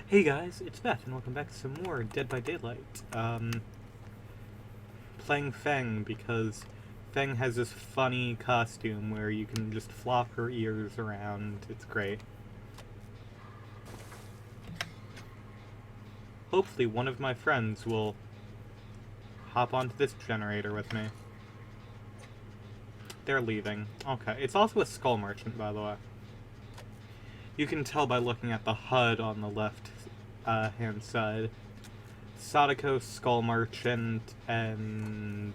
Hey guys, it's Beth, and welcome back to some more Dead by Daylight. Playing Feng because Feng has this funny costume where you can just flop her ears around. It's great. Hopefully one of my friends will hop onto this generator with me. They're leaving. Okay, it's also a skull merchant, by the way. You can tell by looking at the HUD on the left hand side. Sadako, Skull Merchant, and...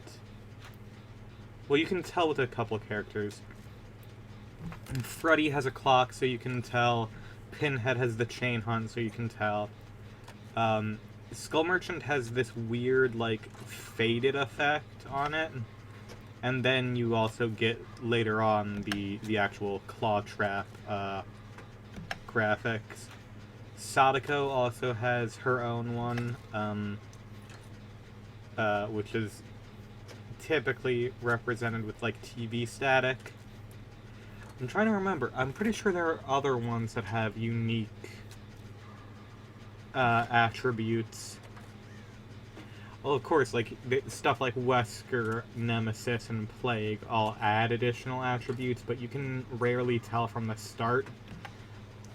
well, you can tell with a couple of characters. Freddy has a clock, so you can tell. Pinhead has the chain hunt, so you can tell. Skull Merchant has this weird, like, faded effect on it. And then you also get, later on, the actual claw trap graphics. Sadako also has her own one, which is typically represented with, like, TV static. I'm trying to remember. I'm pretty sure there are other ones that have unique attributes. Well, of course, like, stuff like Wesker, Nemesis, and Plague all add additional attributes, but you can rarely tell from the start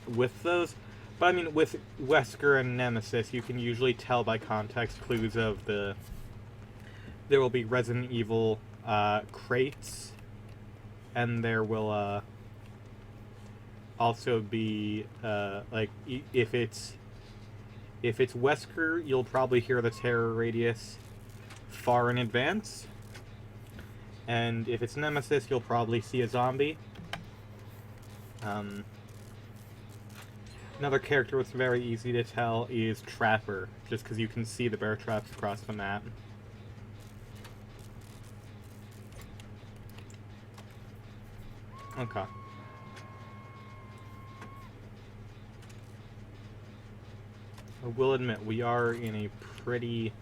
with those. But I mean, with Wesker and Nemesis, you can usually tell by context clues of the... there will be Resident Evil crates, and there will also be, like, if it's Wesker, you'll probably hear the terror radius far in advance. And if it's Nemesis, you'll probably see a zombie. Another character that's very easy to tell is Trapper, just because you can see the bear traps across the map. Okay. I will admit, we are in a pretty...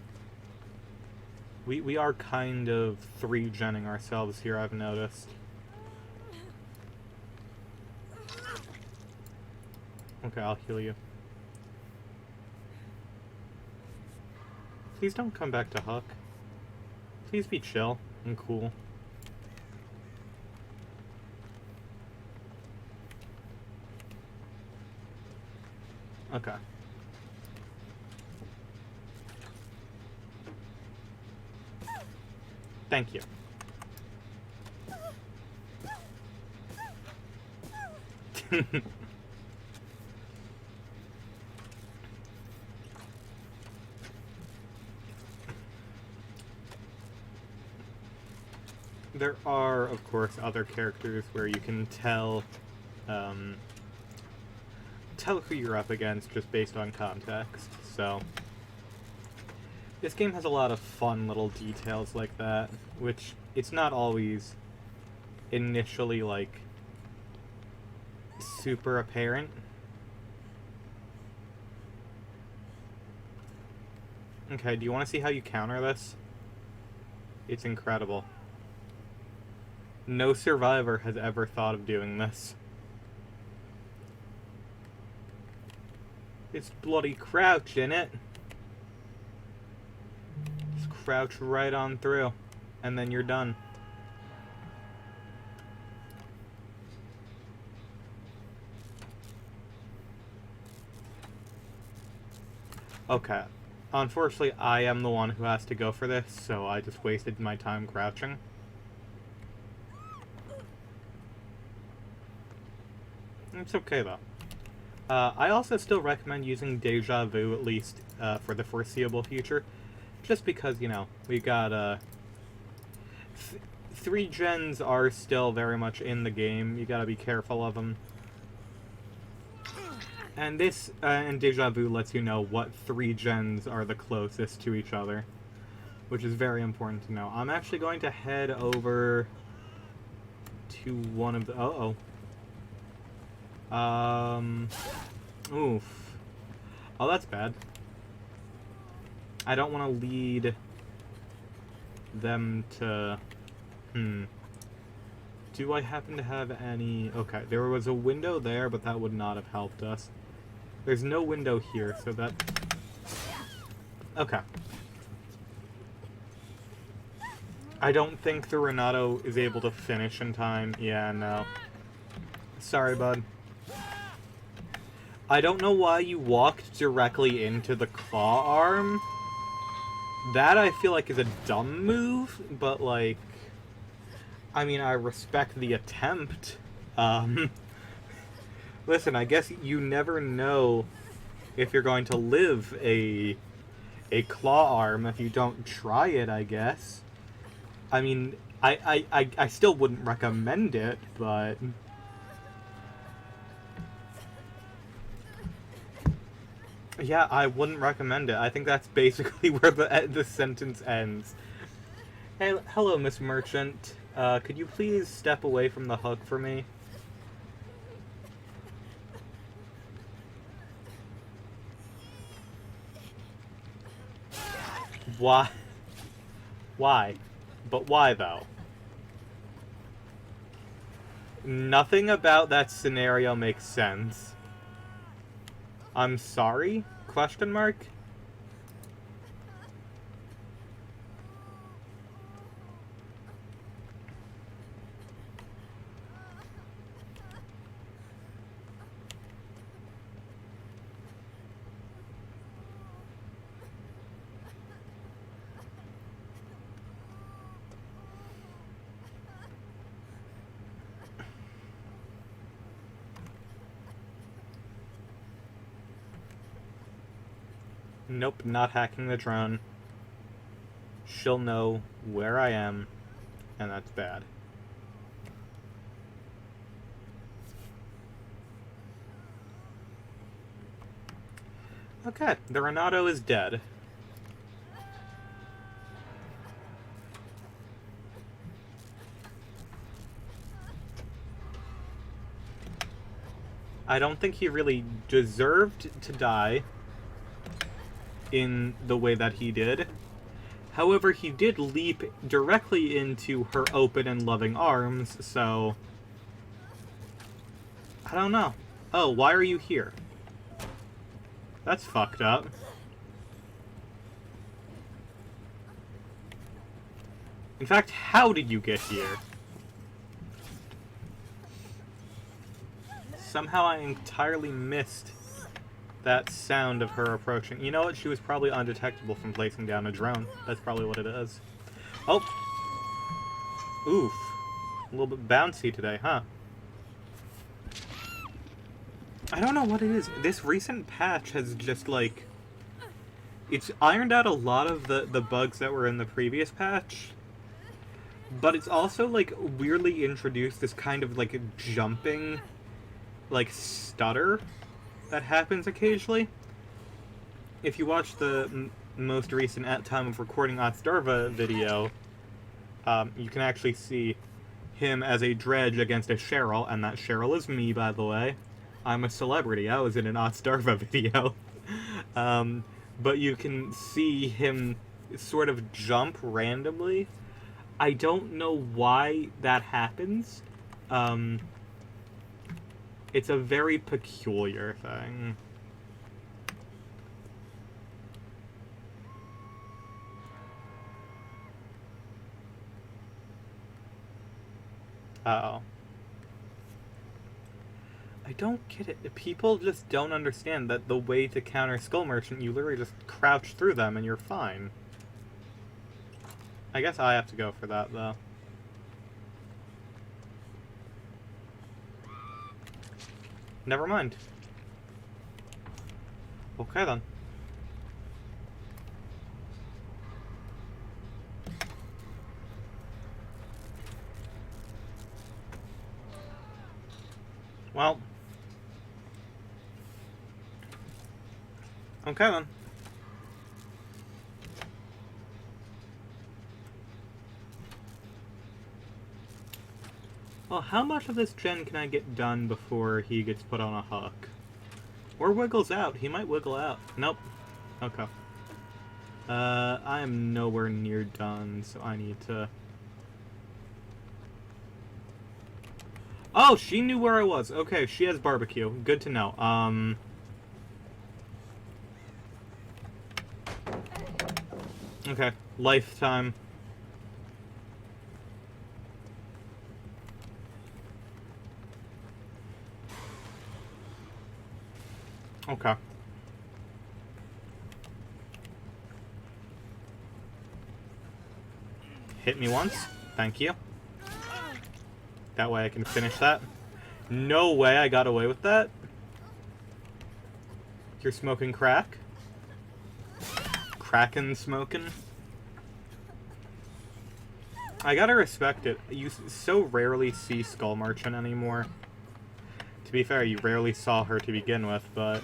We are kind of 3-genning ourselves here, I've noticed. Okay, I'll heal you. Please don't come back to Huck. Please be chill and cool. Okay. Thank you. There are, of course, other characters where you can tell who you're up against just based on context, so... this game has a lot of fun little details like that, which it's not always initially, like, super apparent. Okay, do you want to see how you counter this? It's incredible. No survivor has ever thought of doing this. It's bloody crouch, innit? Just crouch right on through, and then you're done. Okay. Unfortunately, I am the one who has to go for this, so I just wasted my time crouching. It's okay, though. I also still recommend using Deja Vu, at least for the foreseeable future. Just because, you know, we got, 3 gens are still very much in the game. You gotta be careful of them. And this, and Deja Vu lets you know what 3 gens are the closest to each other, which is very important to know. I'm actually going to head over to one of the... oof. Oh, that's bad. I don't want to lead them to... Do I happen to have any... okay, there was a window there, but that would not have helped us. There's no window here, so that... Okay. I don't think the Renato is able to finish in time. Yeah, no. Sorry, bud. I don't know why you walked directly into the claw arm. That, I feel like, is a dumb move, but, like... I mean, I respect the attempt. Listen, I guess you never know if you're going to live a claw arm if you don't try it, I guess. I mean, I still wouldn't recommend it, but... Yeah, I wouldn't recommend it. I think that's basically where the sentence ends. Hey, hello, Miss Merchant. Could you please step away from the hook for me? Why? Why? But why, though? Nothing about that scenario makes sense. I'm sorry? Question mark? Nope, not hacking the drone. She'll know where I am, and that's bad. Okay, the Renato is dead. I don't think he really deserved to die in the way that he did. However, he did leap directly into her open and loving arms, so... I don't know. Oh, why are you here? That's fucked up. In fact, how did you get here? Somehow I entirely missed that sound of her approaching. You know what? She was probably undetectable from placing down a drone. That's probably what it is. Oh! Oof. A little bit bouncy today, huh? I don't know what it is. This recent patch has just, like... It's ironed out a lot of the bugs that were in the previous patch. But it's also, like, weirdly introduced this kind of, like, jumping, like, stutter that happens occasionally. If you watch the most recent at time of recording Otsdarva video, you can actually see him as a dredge against a Cheryl, and that Cheryl is me, by the way. I'm a celebrity. I was in an Otsdarva video. But you can see him sort of jump randomly. I don't know why that happens. It's a very peculiar thing. Uh-oh. I don't get it. People just don't understand that the way to counter Skull Merchant, you literally just crouch through them and you're fine. I guess I have to go for that, though. Never mind. Okay, then. Well. Okay, then. Well, how much of this gen can I get done before he gets put on a hook? Or wiggles out. He might wiggle out. Nope. Okay. I am nowhere near done, so I need to... Oh, she knew where I was. Okay, she has barbecue. Good to know. Okay, lifetime. Okay. Hit me once. Thank you. That way I can finish that. No way I got away with that. You're smoking crack? Kraken smoking? I gotta respect it. You so rarely see Skull Merchant anymore. To be fair, you rarely saw her to begin with, but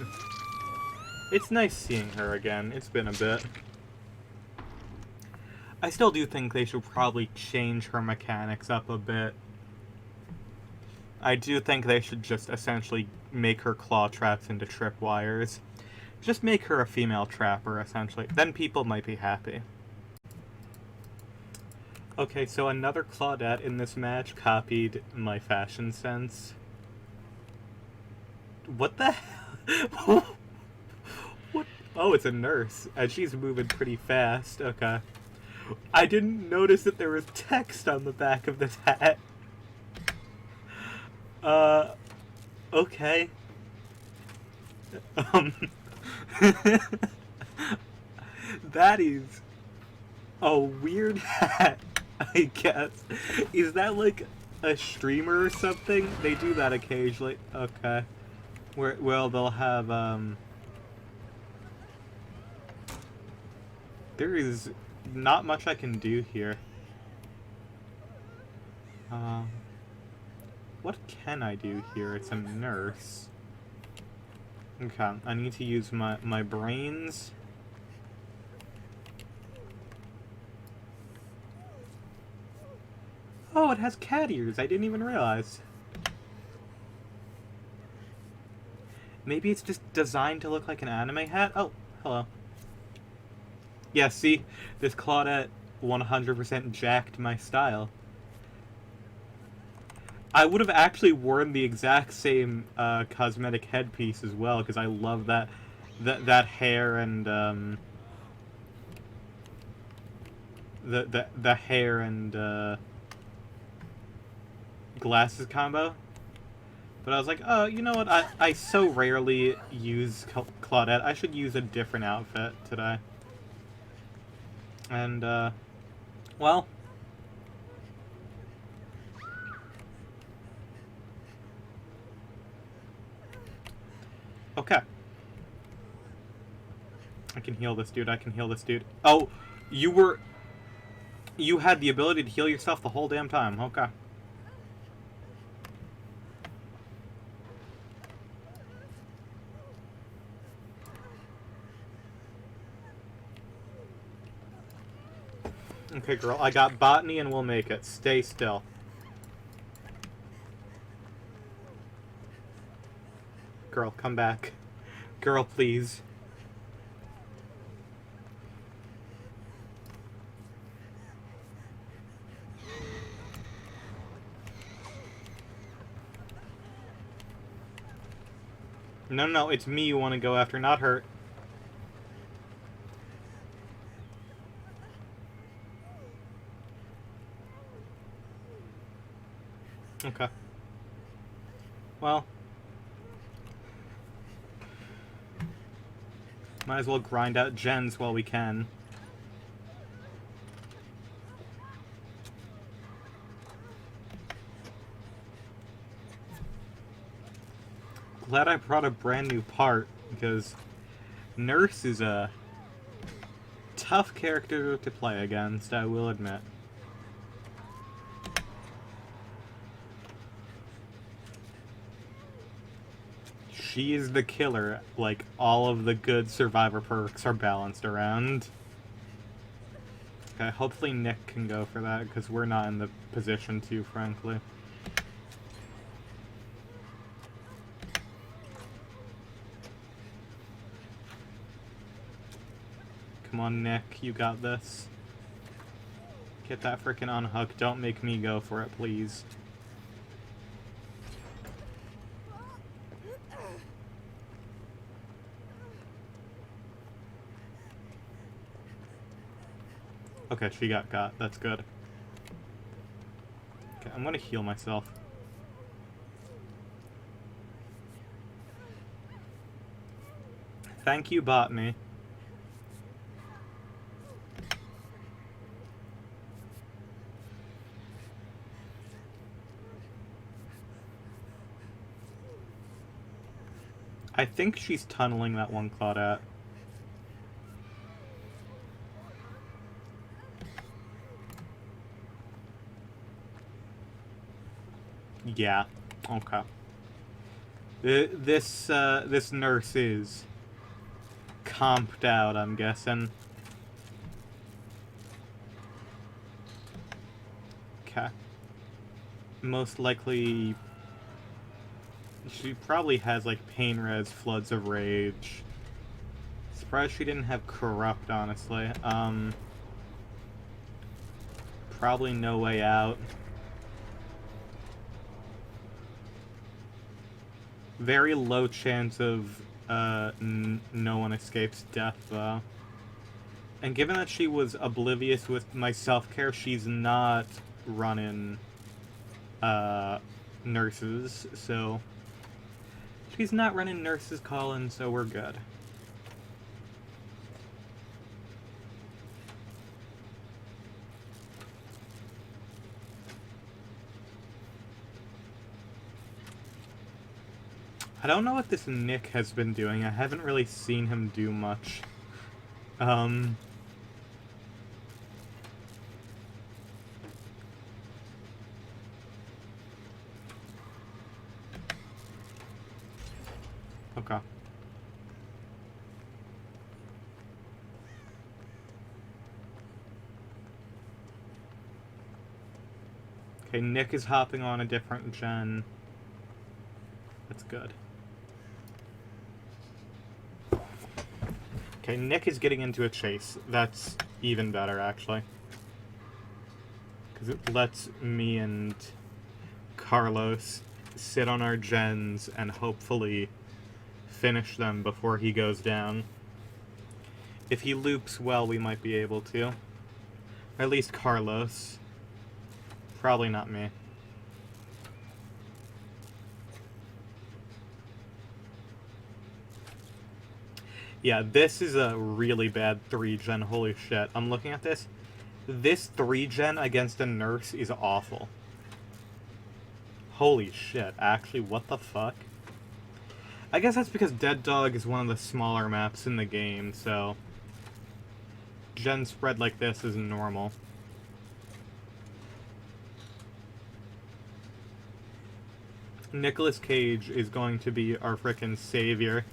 it's nice seeing her again. It's been a bit. I still do think they should probably change her mechanics up a bit. I do think they should just essentially make her claw traps into tripwires. Just make her a female trapper, essentially. Then people might be happy. Okay, so another Claudette in this match copied my fashion sense. What the hell? What? Oh, it's a nurse. And she's moving pretty fast. Okay. I didn't notice that there was text on the back of this hat. Okay. That is a weird hat, I guess. Is that like a streamer or something? They do that occasionally. Okay. Well, they'll have, there is not much I can do here. What can I do here? It's a nurse. Okay, I need to use my brains. Oh, it has cat ears. I didn't even realize. Maybe it's just designed to look like an anime hat? Oh, hello. Yeah, see? This Claudette 100% jacked my style. I would have actually worn the exact same cosmetic headpiece as well, because I love that hair and the hair and glasses combo. But I was like, oh, you know what? I so rarely use Claudette. I should use a different outfit today. And well. Okay. I can heal this dude. I can heal this dude. Oh, you had the ability to heal yourself the whole damn time. Okay. Okay, girl. I got botany and we'll make it. Stay still. Girl, come back. Girl, please. No, it's me you want to go after, not her. Okay. Well. Might as well grind out gens while we can. Glad I brought a brand new part, because Nurse is a tough character to play against, I will admit. She is the killer, like all of the good survivor perks are balanced around. Okay, hopefully Nick can go for that, because we're not in the position to, frankly. Come on, Nick, you got this. Get that frickin' unhook. Don't make me go for it, please. Okay, she got. That's good. Okay, I'm gonna heal myself. Thank you, botany. I think she's tunneling that one Claudette. Yeah. Okay. This nurse is comped out, I'm guessing. Okay. Most likely, she probably has like pain res, floods of rage. Surprised she didn't have corrupt, honestly. Probably no way out. Very low chance of no one escapes death, though. And given that she was oblivious with my self-care, she's not running nurses, so... She's not running nurses, Colin, so we're good. I don't know what this Nick has been doing. I haven't really seen him do much. Okay. Okay, Nick is hopping on a different gen. That's good. Okay, Nick is getting into a chase. That's even better, actually. Because it lets me and Carlos sit on our gens and hopefully finish them before he goes down. If he loops well, we might be able to. Or at least Carlos. Probably not me. Yeah, this is a really bad 3-gen. Holy shit. I'm looking at this. This 3-gen against a nurse is awful. Holy shit. Actually, what the fuck? I guess that's because Dead Dog is one of the smaller maps in the game, so... Gen spread like this is normal. Nicolas Cage is going to be our frickin' savior.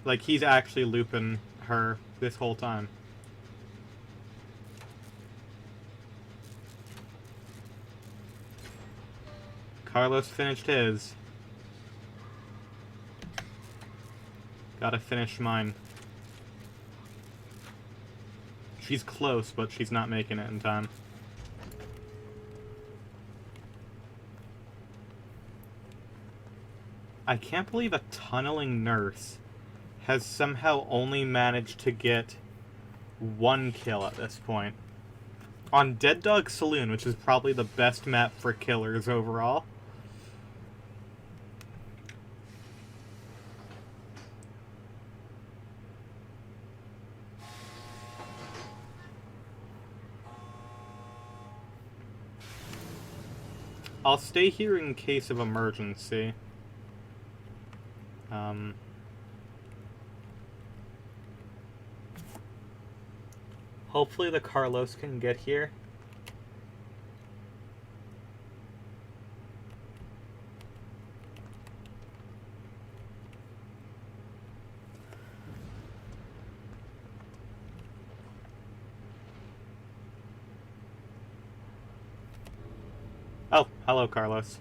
Like, he's actually looping her this whole time. Carlos finished his. Gotta finish mine. She's close, but she's not making it in time. I can't believe a tunneling nurse has somehow only managed to get 1 kill at this point. On Dead Dog Saloon, which is probably the best map for killers overall. I'll stay here in case of emergency. Hopefully the Carlos can get here. Oh, hello, Carlos.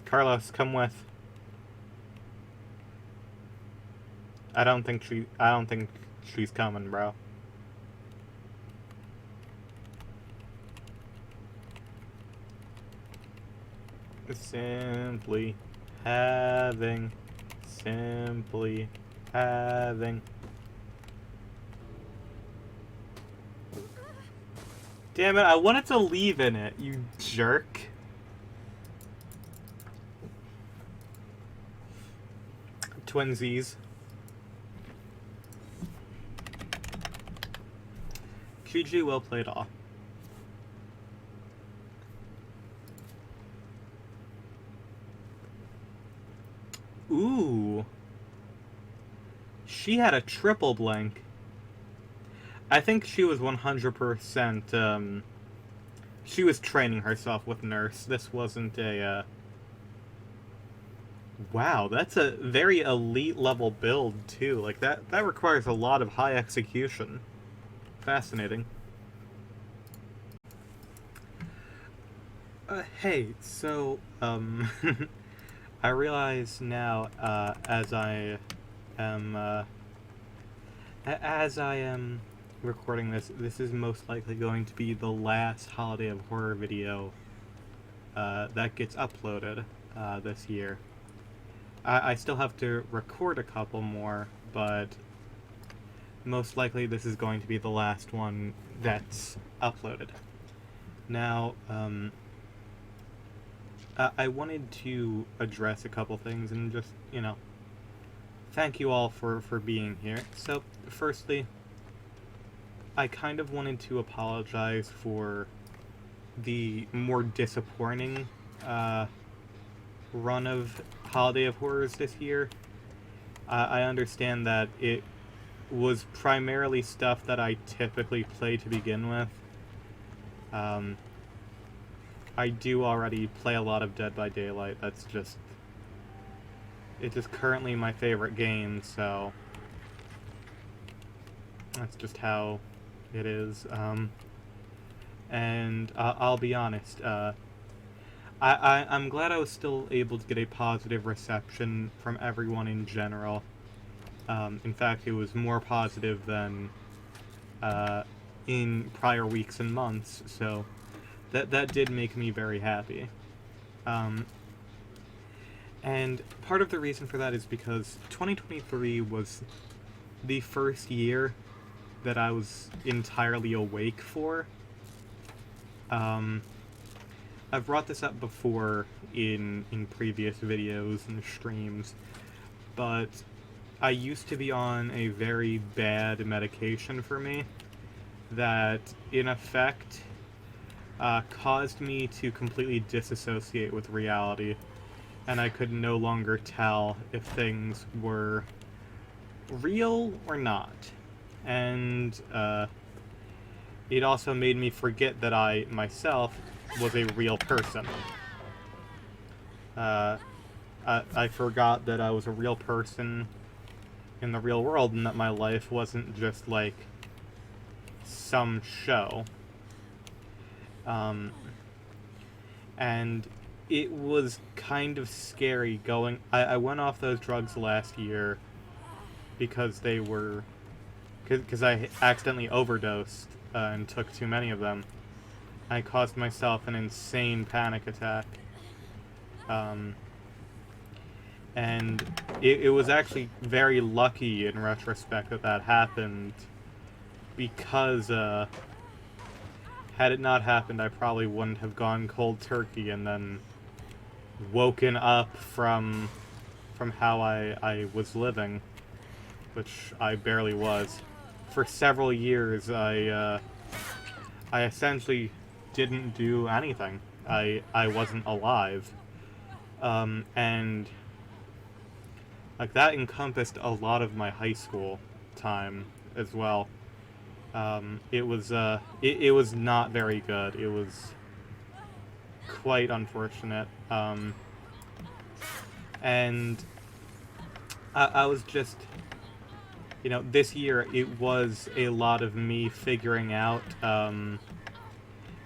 Carlos, come with. I don't think she's coming, bro. Simply having Simply having. Damn it, I wanted to leave in it, you jerk. Twinsies. GG, well played all. Ooh. She had a triple blank. I think she was 100%, she was training herself with Nurse. This wasn't a, Wow, that's a very elite level build, too. Like, that requires a lot of high execution. Fascinating. Hey, so, I realize now, as I am recording this, this is most likely going to be the last Holiday of Horror video, that gets uploaded, this year. I still have to record a couple more, but most likely this is going to be the last one that's uploaded. Now, I wanted to address a couple things and just, you know, thank you all for being here. So, firstly, I kind of wanted to apologize for the more disappointing run of Holiday of Horrors this year. I understand that it was primarily stuff that I typically play to begin with. I do already play a lot of Dead by Daylight. That's just... It's just currently my favorite game, so... That's just how it is. And I'll be honest, I'm glad I was still able to get a positive reception from everyone in general. In fact, it was more positive than in prior weeks and months, so that did make me very happy. And part of the reason for that is because 2023 was the first year that I was entirely awake for. I've brought this up before in previous videos and streams, but I used to be on a very bad medication for me that, in effect, caused me to completely disassociate with reality, and I could no longer tell if things were real or not. And it also made me forget that I, myself, was a real person. I forgot that I was a real person in the real world, and that my life wasn't just, like, some show. And it was kind of scary going... I went off those drugs last year because they were... Because I accidentally overdosed and took too many of them. I caused myself an insane panic attack. And it was actually very lucky in retrospect that happened, because had it not happened, I probably wouldn't have gone cold turkey and then woken up from how I was living, which I barely was. For several years, I essentially didn't do anything. I wasn't alive. And like that encompassed a lot of my high school time as well. It was not very good. It was quite unfortunate. And I was just, you know, this year it was a lot of me figuring out,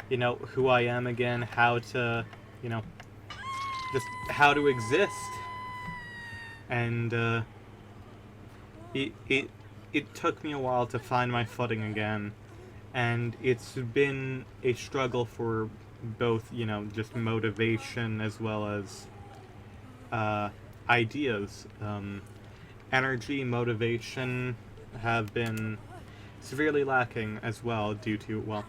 you know, who I am again, how to, you know, just how to exist. And it took me a while to find my footing again, and it's been a struggle for both, you know, just motivation as well as ideas. Energy, motivation have been severely lacking as well due to, well,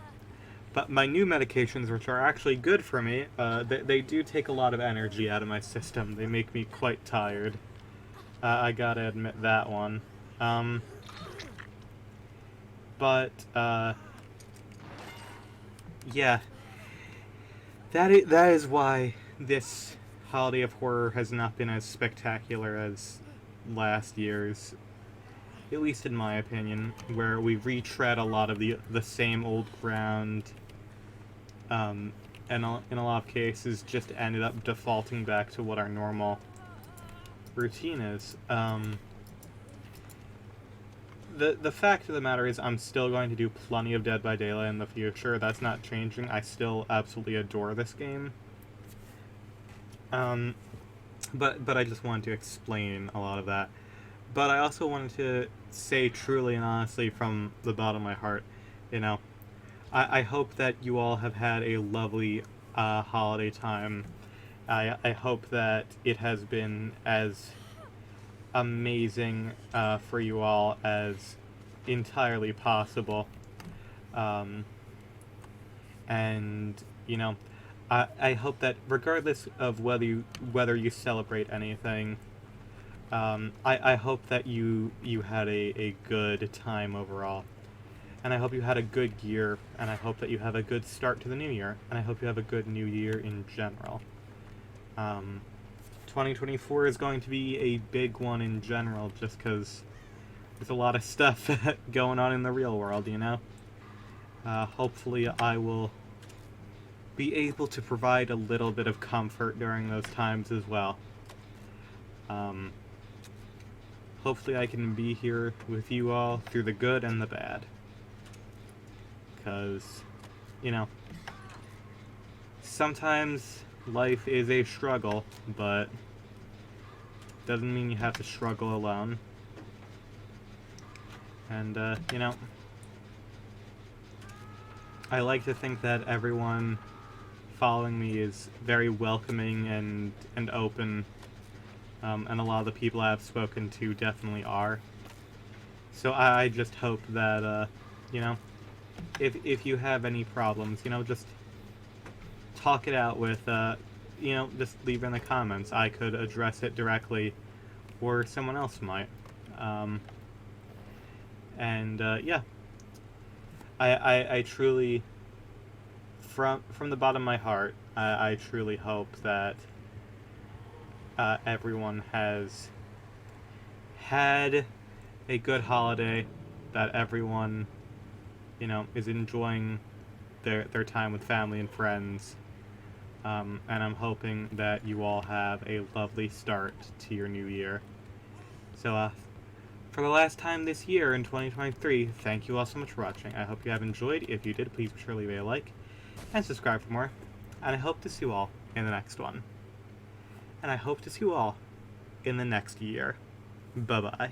but my new medications, which are actually good for me, they do take a lot of energy out of my system. They make me quite tired. I gotta admit that one. But, yeah. That is why this Holiday of Horror has not been as spectacular as last year's, at least in my opinion, where we retread a lot of the same old ground, and in a lot of cases just ended up defaulting back to what our normal routine is. The fact of the matter is I'm still going to do plenty of Dead by Daylight in the future. That's not changing. I still absolutely adore this game. But I just wanted to explain a lot of that. But I also wanted to say truly and honestly from the bottom of my heart, you know, I hope that you all have had a lovely holiday time. I hope that it has been as amazing for you all as entirely possible. And, you know, I hope that regardless of whether you celebrate anything, I hope that you had a good time overall. And I hope you had a good year, and I hope that you have a good start to the new year, and I hope you have a good new year in general. 2024 is going to be a big one in general, just because there's a lot of stuff going on in the real world, you know? Hopefully I will be able to provide a little bit of comfort during those times as well. Hopefully I can be here with you all through the good and the bad. Because, you know, sometimes life is a struggle, but doesn't mean you have to struggle alone. And, you know, I like to think that everyone following me is very welcoming and open, and a lot of the people I've spoken to definitely are. So I just hope that, you know, if you have any problems, you know, just talk it out with, you know, just leave it in the comments. I could address it directly, or someone else might. Yeah. I truly, from the bottom of my heart, I truly hope that everyone has had a good holiday, that everyone, you know, is enjoying their time with family and friends, and I'm hoping that you all have a lovely start to your new year. So, for the last time this year in 2023, thank you all so much for watching. I hope you have enjoyed. If you did, please be sure to leave a like and subscribe for more. And I hope to see you all in the next one. And I hope to see you all in the next year. Bye-bye.